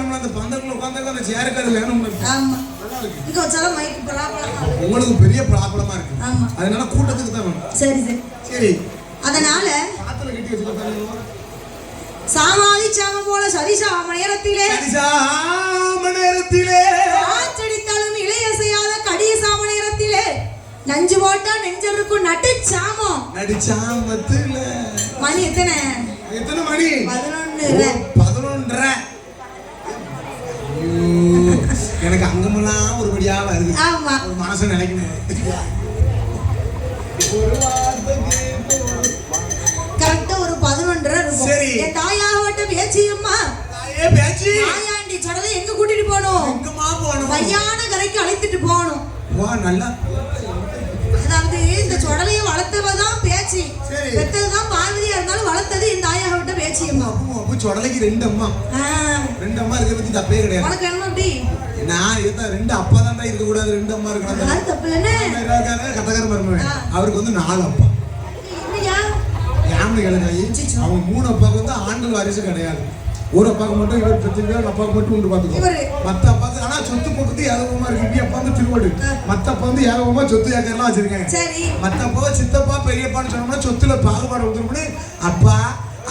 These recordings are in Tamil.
வேணும், அந்த பந்தக்குள்ள உட்கார்ந்து அந்த சேருக்கு அது வேணும். ஆமா இங்க வச்சாலும் மைக் ப்ராப்ளம். உங்களுக்கு பெரிய ப்ராப்ளமா இருக்கு. ஆமா அதனால கூட்டத்துக்கு தான் வேணும். சரி சரி சரி. அதனால பாத்துல கட்டி வச்சுட்டாங்க. சாமாதி சாம போல சதிசாம நேரத்திலே ஆச்சடித்தாலும் இளைய செய்யாத கடிய சாம நேரத்திலே நஞ்சு போட்டா நெஞ்சருக்கும் நட்டு சாமம் நடிச்சாமத்துல மணி எத்தனை மணி 11:30. எனக்கு அங்கமெல்லாம் ஒருபடியா வருது. ஆமா ஒரு மனசு நினைக்கணும். கரெக்டா ஒரு 11:30 இருக்கும். சரி என் தாயாவட்ட பேச்சியம்மா பேச்சி மாயாண்டி சொடலை எங்க கூட்டிட்டு போகணும்? எங்கமா போகணும்? மையான கரைக்கு அழைத்துட்டு போகணும். வா நல்லா. அதாவது இந்த சொடலையை வளர்த்தவதான் பேச்சு, பெத்ததுதான் பார்வதியா இருந்தாலும் வளர்த்தது என் தாயாவட்ட பேச்சியம்மா. அப்போ சொடலைக்கு 2 அம்மா. 2 அம்மா இருக்க பத்தி தப்பே கிடையாது. உனக்கு என்ன அப்படி? நான் இருந்தா 2 அப்பா தான் இருக்க கூடாது, 2 அம்மா இருக்கணும். அது தப்பு இல்ல. கட்டகர மருமகன் அவருக்கு வந்து 4 அப்பா. யாமனு கிழங்காயி அவங்க 3 அப்பாவுக்கு வந்து ஆண்கள் வாரிசு கிடையாது. ஒரு அப்பாவுக்கு மட்டும் இவர் பிரச்சனை, அப்பாவுக்கு மட்டும் உண்டு பாத்துக்கோ. மத்த அப்பாவுக்கு ஆனா சொத்து பக்கத்து ஏகபமா இருக்கு. இப்படி அப்பா வந்து திருவடு, மத்த அப்பா வந்து ஏகபமா சொத்து ஏக்கர்லாம் வச்சிருக்காங்க. மத்த அப்பா சித்தப்பா பெரியப்பான்னு சொன்னோம்னா சொத்துல பாகுபாடு வந்துரும்னு அப்பா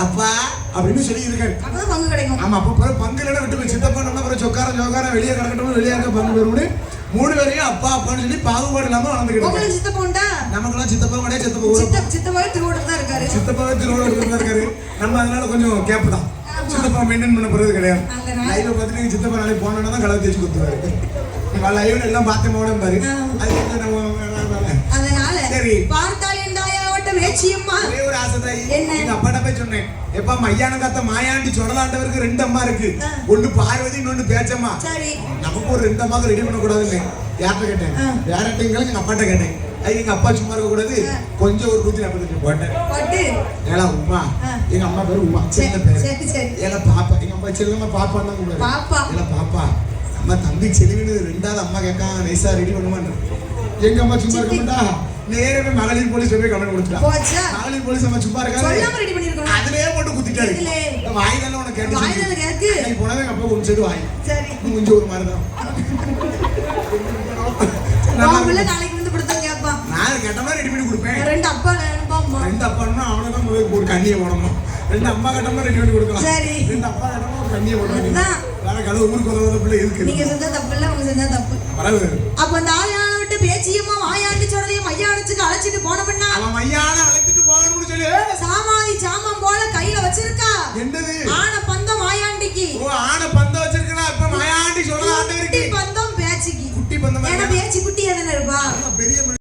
அப்பா அப்படின்னு சொல்லி இருக்காரு. ஆமா அப்ப பங்குல விட்டு சித்தப்பா நம்ம சொக்காரம் வெளியே கிடக்கட்டும், வெளியே பங்கு பெறும்னு 3 பேரையும் அப்பா அப்பான்னு சொல்லி பாகுபாடு இல்லாம வளர்ந்துக்கிட்டு. நமக்கெல்லாம் சித்தப்பா கிடையாது. சித்தப்பாவே திருவோடு தான் இருக்காரு. நம்ம அதனால கொஞ்சம் கேப் தான். சித்தப்பா மெயின்டைன் பண்ண போறது கிடையாது. லைவ் பார்த்துட்டு நீங்க சித்தப்பா நாளைக்கு போனோன்னா தான் கலவை தேய்ச்சி கொடுத்துருவாரு. லைவ் எல்லாம் பார்த்து மோட பாரு. அதனால சரி பார்த்தால் என் தாயாவட்ட வேச்சியம்மா ஒரே ஒரு ஆசை தாயி. எங்க அப்பாட்ட போய் சொன்னேன், எப்பா மையான காத்த மாயாண்டி சொடலாண்டவருக்கு 2 அம்மா இருக்கு. ஒண்ணு பார்வதி, இன்னொன்னு பேச்சம்மா. நமக்கு ஒரு 2 அம்மாவுக்கு ரெடி பண்ணக்கூடாதுன்னு யார்கிட்ட கேட்டேன். யார்கிட்ட எங்க அப்பாட்ட கேட்டேன். எங்க அப்பா சும்மா இருக்க கூடாது, கொஞ்சம் ஒரு 145 போட்டேன். ஏலா உமா, எங்க அம்மா பேரு உமா, சின்ன பேரு. ஏலா பாப்பா, எங்க அம்மா செல்லுமா பாப்பான்னு தான் கூப்பிடுவாரு. ஏலா பாப்பா, அம்மா தம்பி செல்லுன்னு 2வது அம்மா கேட்கான், நைசா ரெடி பண்ணுவான்னு. எங்க அம்மா சும்மா இருக்க மாட்டா, நேரமே மகளிர் போலீஸ் போய் கமெண்ட் கொடுத்துட்டா. மகளிர் போலீஸ் அம்மா சும்மா இருக்காரு, அதுலயே போட்டு குத்திட்டாரு. வாய் தானே உனக்கு கேட்டு போனவே எங்க அப்பா ஒரு சைடு வாய் கொஞ்சம் ஒரு மாதிரிதான். நான் கேட்ட மாதிரி ரெடி பண்ணி கொடுப்பேன். 2 அப்பான்னா அவனதான் ஒரு கண்ணியை போடணும். 2 அம்மா கட்டமா ரெடி பண்ணி கொடுக்கலாம். 2 அப்பா கட்டமா ஒரு கண்ணியை போடணும். வேற கடவுள் ஊருக்கு உதவுற பிள்ளை இருக்கு. நீங்க செஞ்சா தப்பு இல்ல, அவங்க செஞ்சா தப்பு. அப்ப அந்த ஆயானை விட்டு பேச்சியம்மா மாயாண்டி சொடலையும் மையானச்சுக்கு அழைச்சிட்டு போனோம்னா அவன் மையான அழைச்சிட்டு போகணும்னு சொல்லி சாமாதி சாமம் போல கையில வச்சிருக்கா. என்னது? ஆன பந்தம் மாயாண்டிக்கு. ஓ ஆன பந்தம் வச்சிருக்கா. இப்ப மாயாண்டி சொடலாண்டவருக்கு குட்டி பந்தம் பேச்சிக்கு. குட்டி பந்தம்